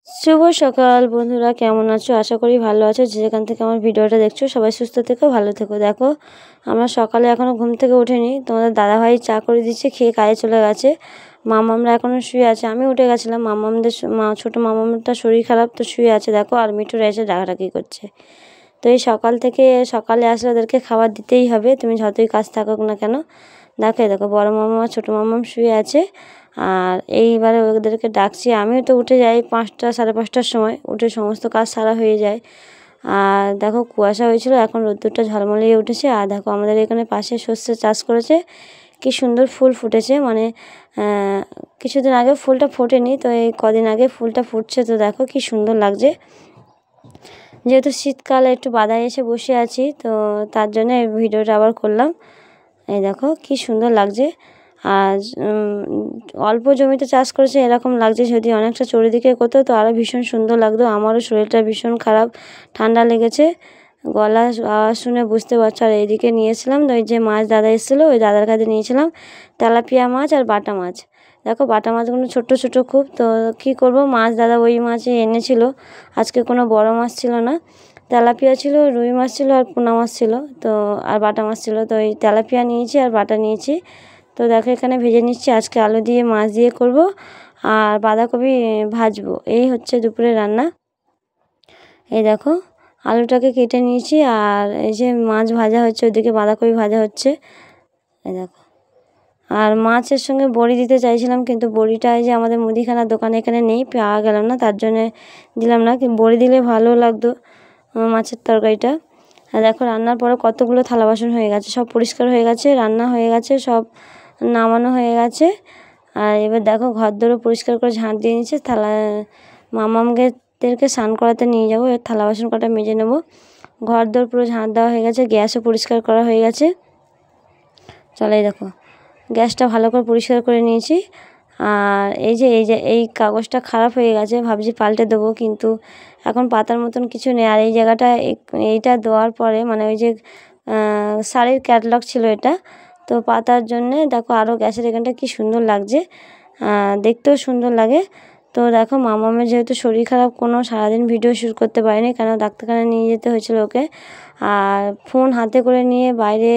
শুভ সকাল বন্ধুরা, কেমন আছো? আশা করি ভালো আছো। যেখান থেকে আমার ভিডিওটা দেখছো সবাই সুস্থ থেকো, ভালো থেকো। দেখো, আমরা সকালে এখনও ঘুম থেকে উঠিনি। তোমাদের দাদাভাই চা করে দিচ্ছে, খেয়ে কাজে চলে গেছে। মামামরা এখনও শুয়ে আছে। আমি উঠে গেছিলাম। মামামদের ছোটো মামামটা শরীর খারাপ, তো শুয়ে আছে। দেখো, আর মিঠু এসে ডাকাডাকি করছে। তো এই সকালে আসলে ওদেরকে খাবার দিতেই হবে, তুমি যতই কাজ থাকুক না কেন। দেখো বড় মামা ছোটো মামাম শুয়ে আছে। আর এইবারে ওদেরকে ডাকছি। আমিও তো উঠে যাই 5টা সাড়ে 5টার সময়, উঠে সমস্ত কাজ সারা হয়ে যায়। আর দেখো, কুয়াশা হয়েছিল, এখন রোদ্দুরটা ঝলমলিয়ে উঠেছে। আর দেখো, আমাদের এখানে পাশে সর্ষে চাষ করেছে, কি সুন্দর ফুল ফুটেছে। মানে কিছুদিন আগে ফুলটা ফোটেনি, তো এই কদিন আগে ফুলটা ফুটছে। তো দেখো কি সুন্দর লাগছে। যেহেতু শীতকালে একটু বাদায় এসে বসে আছি, তো তার জন্য এই ভিডিওটা আবার করলাম। এই দেখো কি সুন্দর লাগছে। আর অল্প জমিতে চাষ করেছে এরকম লাগছে। যদি অনেকটা চারিদিকে করতো তো আরও ভীষণ সুন্দর লাগতো। আমারও শরীরটা ভীষণ খারাপ, ঠান্ডা লেগেছে, গলা আওয়াজ শুনে বুঝতে পারছো। আর এইদিকে নিয়েছিলাম ওই যে মাছ দাদা এসেছিলো, ওই দাদার কাছে নিয়েছিলাম তেলাপিয়া মাছ আর বাটা মাছ। দেখো, বাটা মাছগুলো ছোট ছোট খুব। তো কি করব, মাছ দাদা ওই মাছই এনেছিল। আজকে কোনো বড় মাছ ছিল না, তেলাপিয়া ছিল, রুই মাছ ছিল আর পোনা মাছ ছিল, তো আর বাটা মাছ ছিল। তো ওই তেলাপিয়া নিয়েছি আর বাটা নিয়েছি। তো দেখো, এখানে ভেজে নিচ্ছি। আজকে আলু দিয়ে মাছ দিয়ে করব, আর বাঁধাকপি ভাজবো। এই হচ্ছে দুপুরে রান্না। এই দেখো, আলুটাকে কেটে নিয়েছি, আর এই যে মাছ ভাজা হচ্ছে, ওইদিকে বাঁধাকপি ভাজা হচ্ছে। এই দেখো, আর মাছের সঙ্গে বড়ি দিতে চাইছিলাম, কিন্তু বড়িটা এই যে আমাদের মুদিখানার দোকানে এখানে নেই, পাওয়া গেল না, তার জন্যে দিলাম না। কিন্তু বড়ি দিলে ভালো লাগতো মাছের তরকারিটা। আর দেখো, রান্নার পরে কতগুলো থালা বাসন হয়ে গেছে, সব পরিষ্কার হয়ে গেছে, রান্না হয়ে গেছে, সব নামানো হয়ে গেছে। আর এবার দেখো, ঘরদোরও পরিষ্কার করে ঝাঁট দিয়ে নিচ্ছে। মামামদেরকে স্নান করাতে নিয়ে যাবো, এর থালা বাসন কটা মেজে নেবো। ঘরদোর পুরো ঝাঁট দেওয়া হয়ে গেছে, গ্যাসও পরিষ্কার করা হয়ে গেছে। চলো, এই দেখো, গ্যাসটা ভালো করে পরিষ্কার করে নিয়েছি। আর এই কাগজটা খারাপ হয়ে গেছে, ভাবছি পাল্টে দেবো, কিন্তু এখন পাতার মতন কিছু নেই। আর এই জায়গাটা এইটা দেওয়ার পরে, মানে ওই যে শাড়ির ক্যাটলগ ছিল এটা, তো পাতার জন্যে দেখো আরও গ্যাসের এখানটা কি সুন্দর লাগছে, দেখতেও সুন্দর লাগে। তো দেখো, মামামের যেহেতু শরীর খারাপ, কোনো সারাদিন ভিডিও শ্যুট করতে পারিনি, কেন ডাক্তারখানায় নিয়ে যেতে হয়েছিল ওকে। আর ফোন হাতে করে নিয়ে বাইরে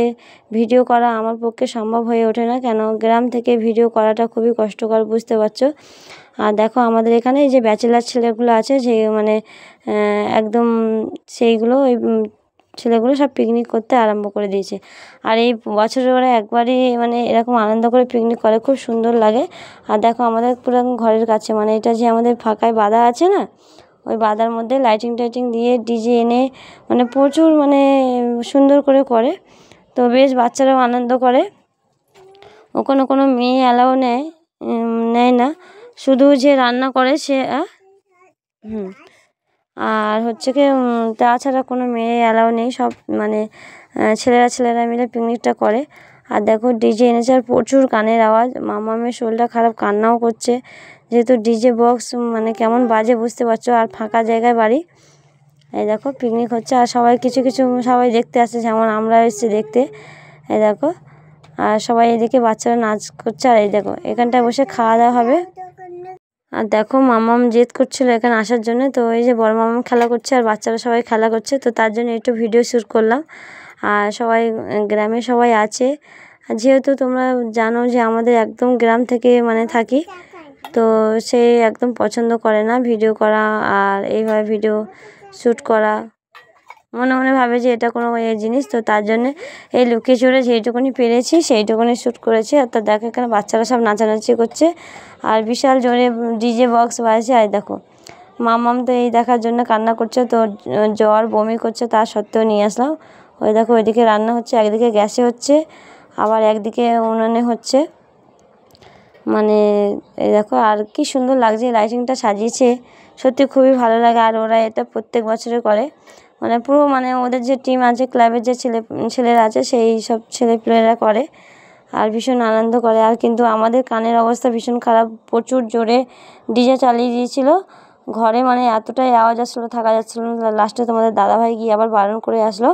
ভিডিও করা আমার পক্ষে সম্ভব হয়ে ওঠে না, কেন গ্রাম থেকে ভিডিও করাটা খুবই কষ্টকর, বুঝতে পারছো। আর দেখো, আমাদের এখানে এই যে ব্যাচেলার ছেলেগুলো আছে, যে মানে একদম সেইগুলো, ওই ছেলেগুলো সব পিকনিক করতে আরম্ভ করে দিয়েছে। আর এই বছরে ওরা একবারই মানে এরকম আনন্দ করে পিকনিক করে, খুব সুন্দর লাগে। আর দেখো, আমাদের পুরো ঘরের কাছে, মানে এটা যে আমাদের ফাঁকায় বাঁধা আছে না, ওই বাঁধার মধ্যে লাইটিং টাইটিং দিয়ে ডিজে এনে মানে প্রচুর মানে সুন্দর করে করে। তো বেশ বাচ্চারাও আনন্দ করে। কোনো মেয়ে অ্যালাউ নেয় না, শুধু যে রান্না করে সে আর হচ্ছে কি, তাছাড়া কোনো মেয়ে অ্যালাউ নেই, সব মানে ছেলেরা মিলে পিকনিকটা করে। আর দেখো, ডিজে এনেছে, আর প্রচুর গানের আওয়াজ। মামামের শরীরটা খারাপ, কান্নাও করছে, যেহেতু ডিজে বক্স মানে কেমন বাজে বুঝতে পারছো। আর ফাঁকা জায়গায় বাড়ি। এই দেখো, পিকনিক হচ্ছে, আর কিছু সবাই দেখতে আসছে, যেমন আমরা এসেছি দেখতে। এই দেখো, আর সবাই এদিকে বাচ্চারা নাচ করছে, আর এই দেখো এখানটায় বসে খাওয়া দাওয়া হবে। আর দেখো, মামাম জেদ করছিল এখানে আসার জন্য, তো এই যে বড় মামাম খেলা করছে, আর বাচ্চারা সবাই খেলা করছে, তো তার জন্য একটু ভিডিও শ্যুট করলাম। আর সবাই গ্রামে সবাই আছে, আর যেহেতু তোমরা জানো যে আমাদের একদম গ্রাম থেকে মানে থাকি, তো সে একদম পছন্দ করে না ভিডিও করা আর এইভাবে ভিডিও শ্যুট করা। মনে মনে ভাবে যে এটা কোনো জিনিস, তো তার জন্যে এই লুকিয়ে চড়ে যেইটুকুনি পেরেছি সেইটুকুনি শ্যুট করেছি। আর তো দেখো, এখানে বাচ্চারা সব নাচানাচি করছে, আর বিশাল জোরে ডিজে বক্স বাজছে। আর দেখো, মামাম তো এই দেখার জন্য কান্না করছে, তো জ্বর বমি করছে, তা সত্ত্বেও নিয়ে আসলাম। ওই দেখো, ওইদিকে রান্না হচ্ছে, একদিকে গ্যাসে হচ্ছে, আবার একদিকে উনুনে হচ্ছে। মানে এই দেখো, আর কি সুন্দর লাগছে, লাইটিংটা সাজিয়েছে, সত্যি খুবই ভালো লাগে। আর ওরা এটা প্রত্যেক বছরে করে, মানে পুরো মানে ওদের যে টিম আছে, ক্লাবের যে ছেলেরা আছে, সেই সব ছেলেপেলেরা করে, আর ভীষণ আনন্দ করে। আর কিন্তু আমাদের কানের অবস্থা ভীষণ খারাপ, প্রচুর জোরে ডিজে চালিয়ে দিয়েছিল ঘরে, মানে এতটাই আওয়াজ আসলো, থাকা যাচ্ছিলো না। লাস্টে তোমাদের দাদাভাই গিয়ে আবার বারণ করে আসলো,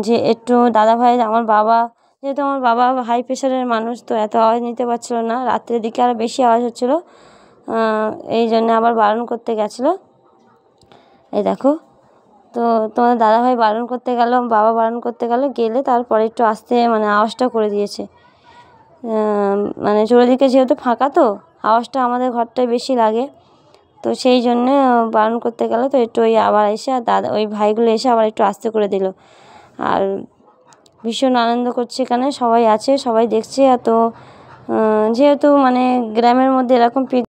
যে একটু দাদাভাই, যেহেতু আমার বাবা হাই প্রেশারের মানুষ, তো এত আওয়াজ নিতে পারছিল না। রাত্রের দিকে আরও বেশি আওয়াজ হচ্ছিলো, এই জন্য আবার বারণ করতে গেছিলো। এই দেখো, তো তোমাদের দাদাভাই বারণ করতে গেল, বাবা বারণ করতে গেলে তারপরে একটু আস্তে মানে আওয়াজটা করে দিয়েছে। মানে চতুর্দিকে যেহেতু ফাঁকা, তো আওয়াজটা আমাদের ঘরটায় বেশি লাগে, তো সেই জন্যে বারণ করতে গেল। তো একটু ওই আবার এসে আর দাদা ওই ভাইগুলো এসে আবার একটু আস্তে করে দিল। আর ভীষণ আনন্দ করছে, এখানে সবাই আছে, সবাই দেখছে। এত যেহেতু মানে গ্রামের মধ্যে এরকম